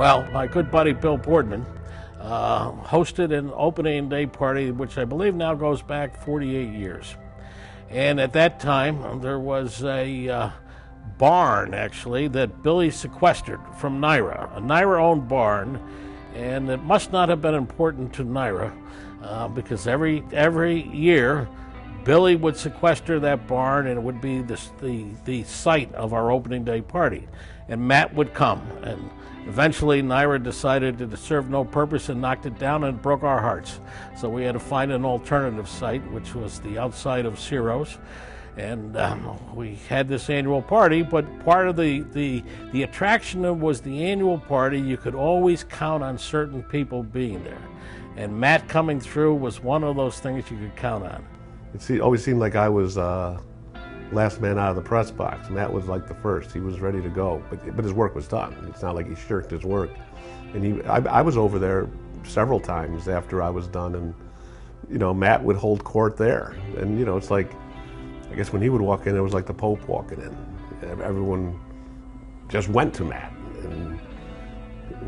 Well, my good buddy Bill Boardman hosted an opening day party, which I believe now goes back 48 years. And at that time, there was a barn, actually, that Billy sequestered from NYRA, a NYRA-owned barn, and it must not have been important to NYRA because every year, Billy would sequester that barn, and it would be the site of our opening day party. And Matt would come, and eventually NYRA decided to serve no purpose and knocked it down, and it broke our hearts. So we had to find an alternative site, which was the outside of Ciro's. And we had this annual party, but part of the attraction was the annual party. You could always count on certain people being there. And Matt coming through was one of those things you could count on. It always seemed like I was last man out of the press box. Matt was like the first. He was ready to go, but his work was done. It's not like he shirked his work. And I was over there several times after I was done, and you know, Matt would hold court there. And you know, it's like, I guess when he would walk in, it was like the Pope walking in. Everyone just went to Matt and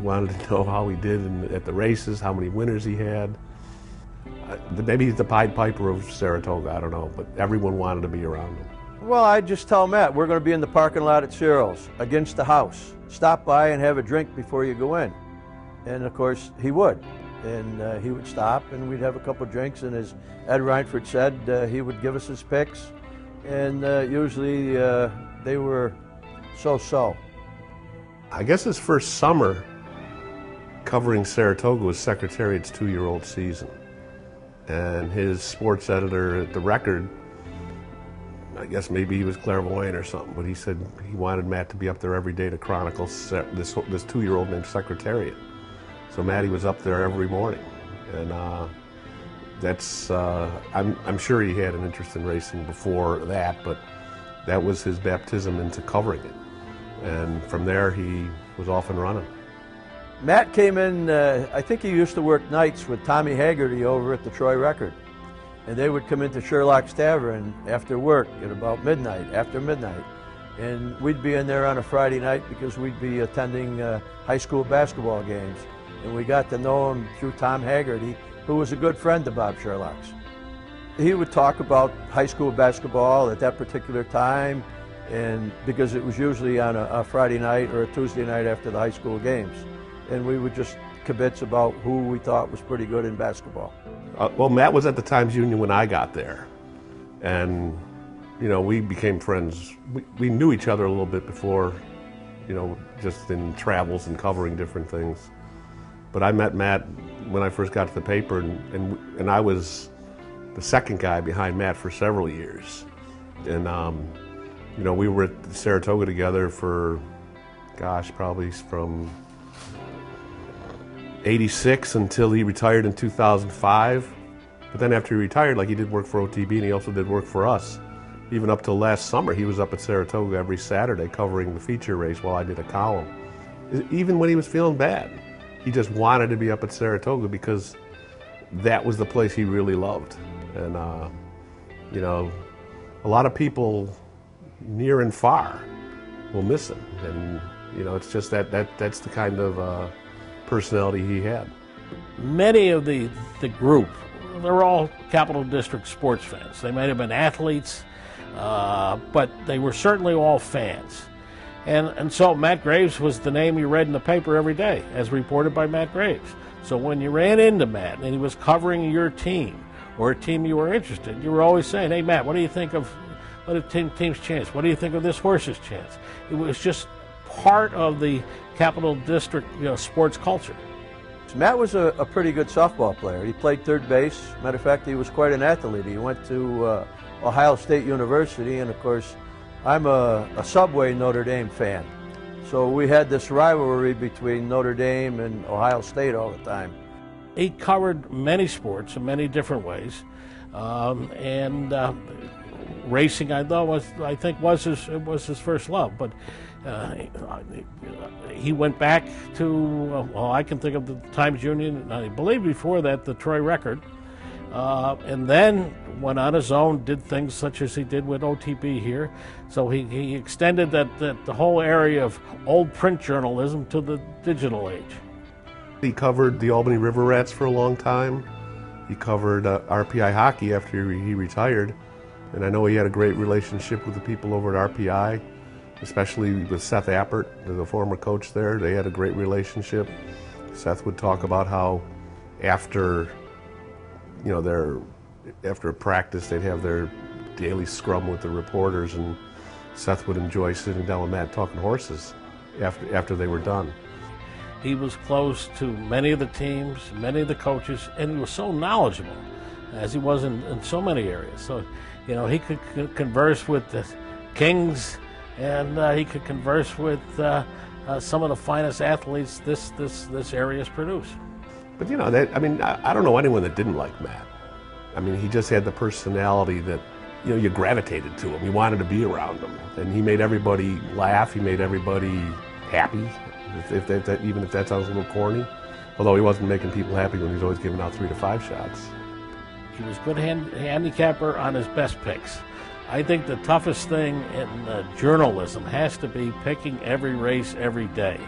wanted to know how he did at the races, how many winners he had. Maybe he's the Pied Piper of Saratoga, I don't know, but everyone wanted to be around him. Well, I'd just tell Matt, we're going to be in the parking lot at Ciro's, against the house. Stop by and have a drink before you go in. And of course, he would. And he would stop and we'd have a couple drinks, and as Ed Reinford said, he would give us his picks. And usually they were so-so. I guess his first summer covering Saratoga was Secretariat's 2-year-old season. And his sports editor at the Record, I guess maybe he was clairvoyant or something, but he said he wanted Matt to be up there every day to chronicle this 2-year-old named Secretariat. So Matty was up there every morning, and I'm sure he had an interest in racing before that, but that was his baptism into covering it. And from there, he was off and running. Matt came in, I think he used to work nights with Tommy Haggerty over at the Troy Record. And they would come into Sherlock's Tavern after work at about midnight, after midnight. And we'd be in there on a Friday night because we'd be attending high school basketball games. And we got to know him through Tom Haggerty, who was a good friend of Bob Sherlock's. He would talk about high school basketball at that particular time, and because it was usually on a Friday night or a Tuesday night after the high school games. And we would just kibitz about who we thought was pretty good in basketball. Well, Matt was at the Times Union when I got there, and you know, we became friends. We knew each other a little bit before, you know, just in travels and covering different things. But I met Matt when I first got to the paper, and I was the second guy behind Matt for several years. And you know, we were at Saratoga together for, gosh, probably from '86 until he retired in 2005. But then after he retired, like, he did work for OTB and he also did work for us. Even up till last summer, he was up at Saratoga every Saturday covering the feature race while I did a column. Even when he was feeling bad, he just wanted to be up at Saratoga because that was the place he really loved. And you know, a lot of people near and far will miss him. And you know, it's just that's the kind of personality he had. Many of the group, they're all Capital District sports fans. They might have been athletes, but they were certainly all fans. And so Matt Graves was the name you read in the paper every day, as reported by Matt Graves. So when you ran into Matt and he was covering your team or a team you were interested in, you were always saying, "Hey Matt, what do you think of the team's chance? What do you think of this horse's chance?" It was just part of the Capital District, you know, sports culture. Matt was a pretty good softball player. He played third base. Matter of fact, he was quite an athlete. He went to Ohio State University, and of course, I'm a Subway Notre Dame fan. So we had this rivalry between Notre Dame and Ohio State all the time. He covered many sports in many different ways, and racing, I think was his first love. But he went back to, well, I can think of the Times Union, I believe before that, the Troy Record. And then went on his own, did things such as he did with OTB here. So he extended the whole area of old print journalism to the digital age. He covered the Albany River Rats for a long time. He covered RPI hockey after he retired. And I know he had a great relationship with the people over at RPI, especially with Seth Appert, the former coach there. They had a great relationship. Seth would talk about how after after a practice, they'd have their daily scrum with the reporters, and Seth would enjoy sitting down with Matt talking horses after they were done. He was close to many of the teams, many of the coaches, and he was so knowledgeable, as he was in so many areas. So, he could converse with the kings, and he could converse with some of the finest athletes this area has produced. But I don't know anyone that didn't like Matt. I mean, he just had the personality that, you gravitated to him. You wanted to be around him. And he made everybody laugh. He made everybody happy, even if that sounds a little corny. Although he wasn't making people happy when he was always giving out 3 to 5 shots. He was a good handicapper on his best picks. I think the toughest thing in journalism has to be picking every race every day.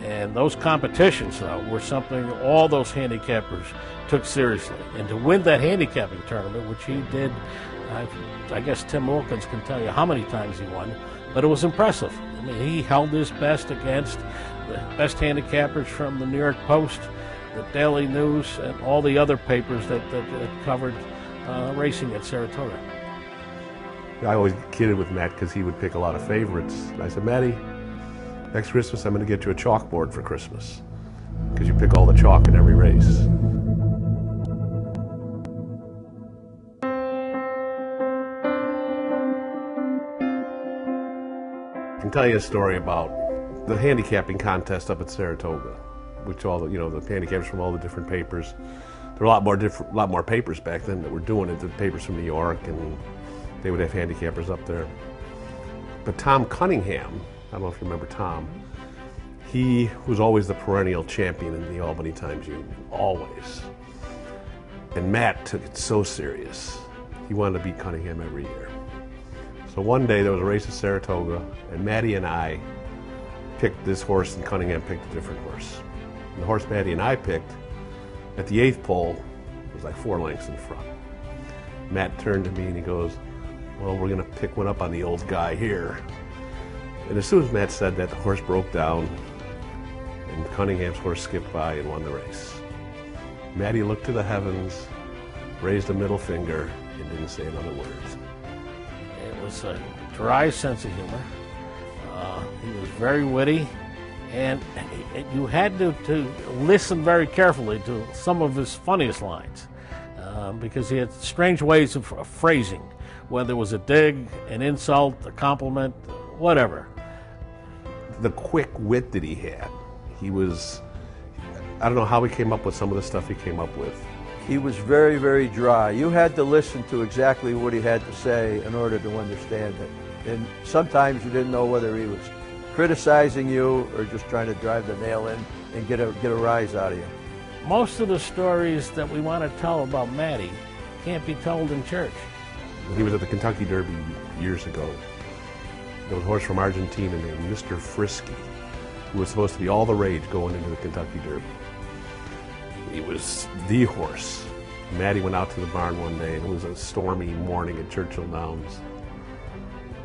And those competitions, though, were something all those handicappers took seriously. And to win that handicapping tournament, which he did, I guess Tim Wilkins can tell you how many times he won, but it was impressive. I mean, he held his best against the best handicappers from the New York Post, the Daily News, and all the other papers that covered racing at Saratoga. I always kidded with Matt because he would pick a lot of favorites. I said, Matty, next Christmas I'm going to get you a chalkboard for Christmas because you pick all the chalk in every race. I can tell you a story about the handicapping contest up at Saratoga, which all the handicappers from all the different papers. There were a lot more papers back then that were doing it. The papers from New York, and they would have handicappers up there. But Tom Cunningham, I don't know if you remember Tom, he was always the perennial champion in the Albany Times-Union, always. And Matt took it so serious. He wanted to beat Cunningham every year. So one day there was a race at Saratoga, and Matty and I picked this horse, and Cunningham picked a different horse. And the horse Matty and I picked, at the 8th pole, was like 4 lengths in front. Matt turned to me and he goes, well, we're going to pick one up on the old guy here. And as soon as Matt said that, the horse broke down, and Cunningham's horse skipped by and won the race. Matty looked to the heavens, raised a middle finger, and didn't say another word. It was a dry sense of humor. He was very witty, and you had to listen very carefully to some of his funniest lines because he had strange ways of phrasing, whether it was a dig, an insult, a compliment, whatever. The quick wit that he had, I don't know how he came up with some of the stuff he came up with. He was very, very dry. You had to listen to exactly what he had to say in order to understand it. And sometimes you didn't know whether he was criticizing you or just trying to drive the nail in and get a rise out of you. Most of the stories that we want to tell about Matty can't be told in church. He was at the Kentucky Derby years ago. There was a horse from Argentina named Mr. Frisky, who was supposed to be all the rage going into the Kentucky Derby. He was the horse. Matty went out to the barn one day, and it was a stormy morning at Churchill Downs.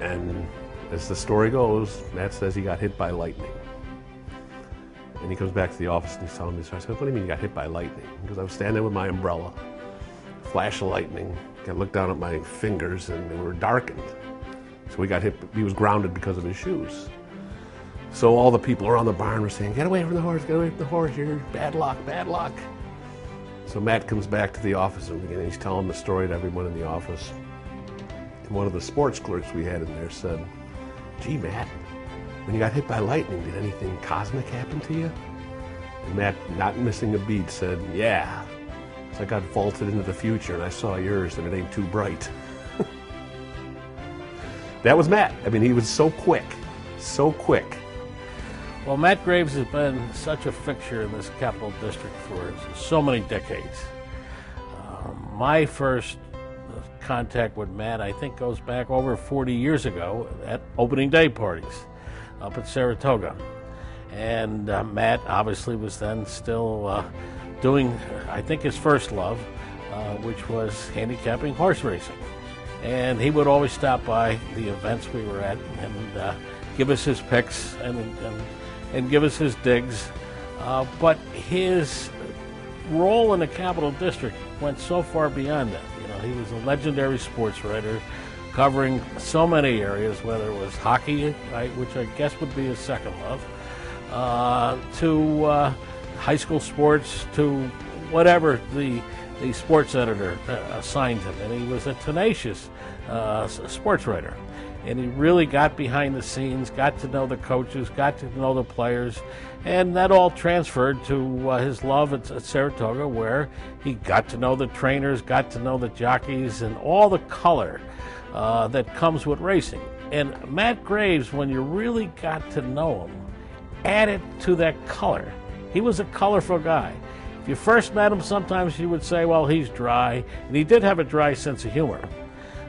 And as the story goes, Matt says he got hit by lightning. And he comes back to the office and he's telling me, so I said, what do you mean you got hit by lightning? Because I was standing there with my umbrella, flash of lightning. I looked down at my fingers and they were darkened. So he got hit, he was grounded because of his shoes. So all the people around the barn were saying, get away from the horse, get away from the horse, you're bad luck, bad luck. So Matt comes back to the office and he's telling the story to everyone in the office. And one of the sports clerks we had in there said, gee, Matt, when you got hit by lightning, did anything cosmic happen to you? And Matt, not missing a beat, said, yeah. It's like I got vaulted into the future and I saw yours and it ain't too bright. That was Matt. I mean, he was so quick, so quick. Well, Matt Graves has been such a fixture in this Capital District for so many decades. My first contact with Matt, I think, goes back over 40 years ago at opening day parties up at Saratoga. And Matt obviously was then still doing, I think, his first love, which was handicapping horse racing. And he would always stop by the events we were at and give us his picks and give us his digs. But his role in the Capital District went so far beyond that. You know, he was a legendary sports writer, covering so many areas, whether it was hockey, which I guess would be his second love, to high school sports, to whatever the sports editor assigned him. And he was a tenacious sports writer. And he really got behind the scenes, got to know the coaches, got to know the players, and that all transferred to his love at Saratoga, where he got to know the trainers, got to know the jockeys, and all the color that comes with racing. And Matt Graves, when you really got to know him, added to that color. He was a colorful guy. If you first met him, sometimes you would say, well, he's dry, and he did have a dry sense of humor.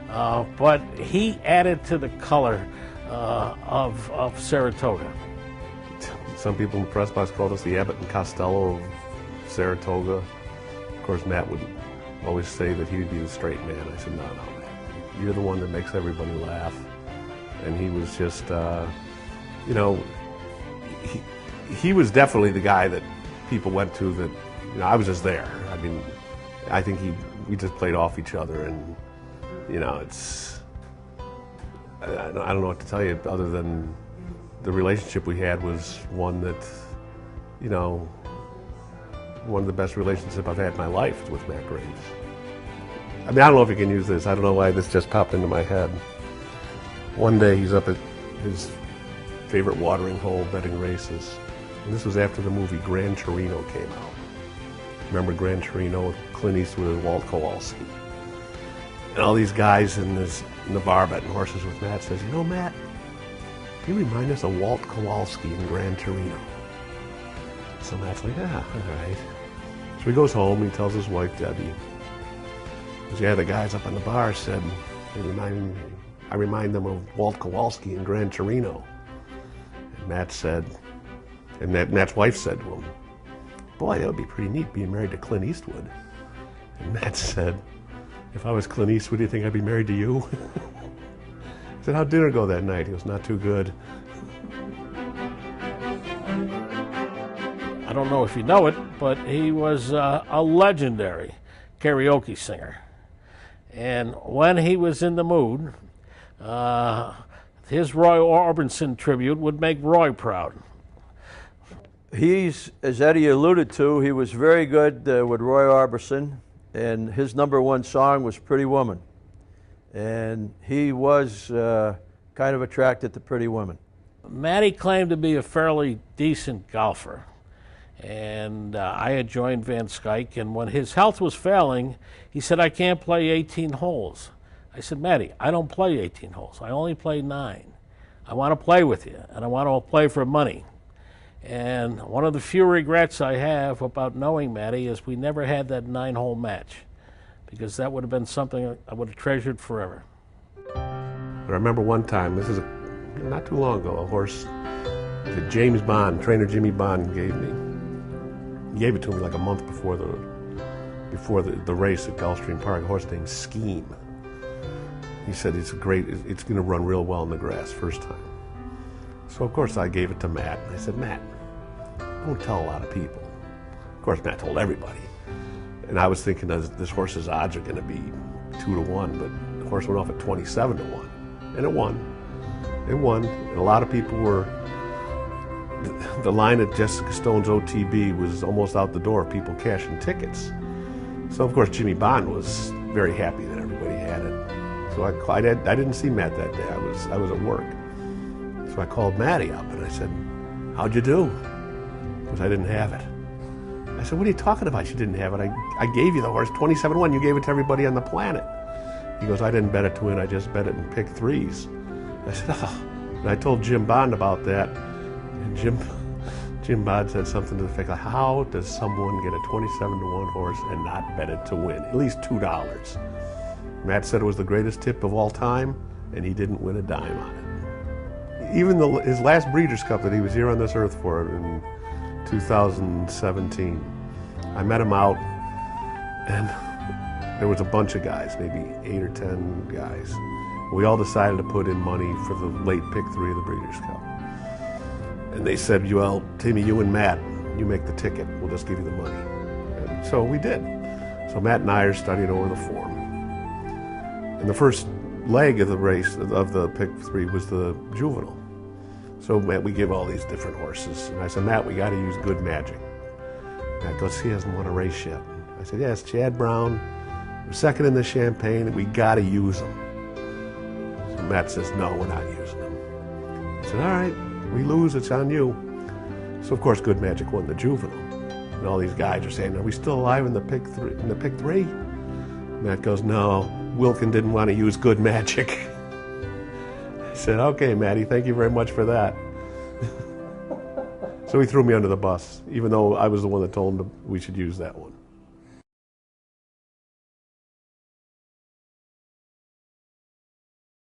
But he added to the color of Saratoga. Some people in the press box called us the Abbott and Costello of Saratoga. Of course, Matt would always say that he would be the straight man. I said, no, you're the one that makes everybody laugh. And he was just, you know, he was definitely the guy that people went to that, you know, I was just there. I mean, I think we just played off each other, and, you know, it's, I don't know what to tell you other than the relationship we had was one that, you know, one of the best relationships I've had in my life with Matt Graves. I mean, I don't know if you can use this. I don't know why this just popped into my head. One day he's up at his favorite watering hole betting races. And this was after the movie Gran Torino came out. Remember Gran Torino with Clint Eastwood and Walt Kowalski? And all these guys in the bar betting horses with Matt says, you know, Matt, you remind us of Walt Kowalski in Gran Torino. So Matt's like, yeah, all right. So he goes home, he tells his wife, Debbie, because yeah, the guys up on the bar said, I remind them of Walt Kowalski in Gran Torino. And Matt said, and Matt's wife said to him, boy, that would be pretty neat being married to Clint Eastwood. And Matt said, if I was Clint Eastwood, do you think I'd be married to you? I said, how'd dinner go that night? He goes, not too good. I don't know if you know it, but he was a legendary karaoke singer. And when he was in the mood, his Roy Orbison tribute would make Roy proud. He's, as Eddie alluded to, he was very good with Roy Orbison, and his #1 song was Pretty Woman. And he was kind of attracted to pretty women. Matty claimed to be a fairly decent golfer. And I had joined Van Skyke, and when his health was failing, he said, I can't play 18 holes. I said, Matty, I don't play 18 holes. I only play 9. I want to play with you, and I want to play for money. And one of the few regrets I have about knowing Matty is we never had that 9-hole match, because that would have been something I would have treasured forever. But I remember one time, this is not too long ago, a horse that James Bond, trainer Jimmy Bond, gave me. He gave it to me like a month before the race at Gulfstream Park, a horse named Scheme. He said it's going to run real well in the grass first time. So of course I gave it to Matt. I said, Matt, don't tell a lot of people. Of course Matt told everybody. And I was thinking this horse's odds are going to be 2-1, but the horse went off at 27-1. And it won. It won. And a lot of people were, the line at Jessica Stone's OTB was almost out the door, people cashing tickets. So of course Jimmy Bond was very happy that everybody had it. So I didn't see Matt that day. I was at work. So I called Matty up and I said, how'd you do? Because I didn't have it. I said, what are you talking about? You didn't have it. I gave you the horse 27-1. You gave it to everybody on the planet. He goes, I didn't bet it to win. I just bet it and picked threes. I said, oh. And I told Jim Bond about that. And Jim Bond said something to the effect, like, how does someone get a 27-1 horse and not bet it to win? At least $2. Matt said it was the greatest tip of all time, and he didn't win a dime on it. Even his last Breeders' Cup that he was here on this earth for in 2017, I met him out, and there was a bunch of guys, maybe 8 or 10 guys. We all decided to put in money for the late pick 3 of the Breeders' Cup. And they said, well, Timmy, you and Matt, you make the ticket. We'll just give you the money. And so we did. So Matt and I are studying over the form. And the first leg of the race, of the pick 3, was the juvenile. So Matt, we give all these different horses. And I said, Matt, we got to use Good Magic. Matt goes, he hasn't won a race yet. I said, yes, Chad Brown, we're second in the Champagne, and we got to use him. So Matt says, no, we're not using him. I said, all right, we lose, it's on you. So of course, Good Magic won the juvenile. And all these guys are saying, are we still alive in the pick 3? In the pick 3? Matt goes, no, Wilkin didn't want to use Good Magic. I said, okay, Matty, thank you very much for that. So he threw me under the bus, even though I was the one that told him we should use that one.